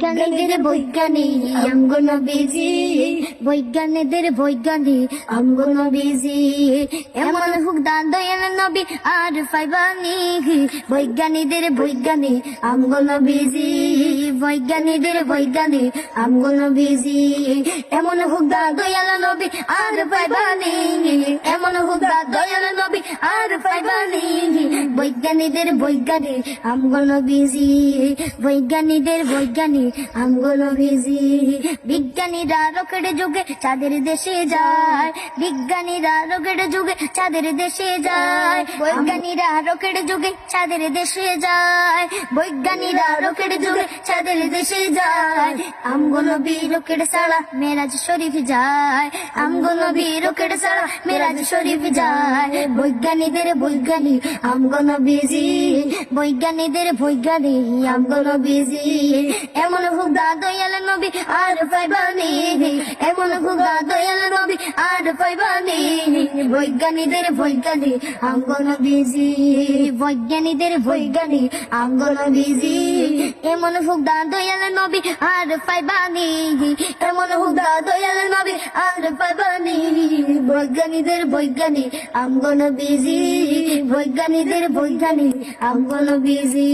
বৈজ্ঞানিকদের বৈজ্ঞানিক আমগো নবীজি, বৈজ্ঞানিকদের বৈজ্ঞানিক আমগো নবীজি। এমন হুক দান দয়াল নবী আর পাইবানি, বৈজ্ঞানিকদের বৈজ্ঞানিক আমগো নবীজি, বৈজ্ঞানিকদের বৈজ্ঞানিক আমগো নবীজি। এমন হুক দান দয়াল নবী আর পাইবানি, এমন হুক দান দয়াল নবী আর পাইবানি, বৈজ্ঞানিকদের বৈজ্ঞানিক আমগো নবীজি, বৈজ্ঞানিকদের বৈজ্ঞানিক আমগো নবীজি। বিজ্ঞানীরা রকেট যুগে চাঁদের দেশে যায়, বিজ্ঞানীরা রকেট যুগে চাঁদের দেশে যায়, বৈজ্ঞানীরা রকেট যুগে চাঁদের দেশে যায়, বৈজ্ঞানীরা রকেট যুগে চাঁদের দেশে যায়। আমগো নবী রকেট ছাড়া মেরাজ শরীফ যায়, আমগো নবী রকেট ছাড়া মেরাজ শরীফ যায়। বৈজ্ঞানিকদের বৈজ্ঞানিক আমগো নবীজি, বৈজ্ঞানিকদের বৈজ্ঞানিক আমগো নবীজি। এমন হুদা দয়াল নবী আর পাইবানি, এমন হুদা দয়াল নবী আর পাইবানি, বৈজ্ঞানিকদের বৈজ্ঞানিক আমগো নবীজি, বৈজ্ঞানিকদের বৈজ্ঞানিক আমগো নবীজি। এমন হুদা দয়াল নবী আর পাইবানি, এমন হুদা দয়াল নবী আর পাইবানি, বৈজ্ঞানিকদের বৈজ্ঞানিক আমগো নবীজি, বৈজ্ঞানিকদের বৈজ্ঞানিক আমগো নবীজি।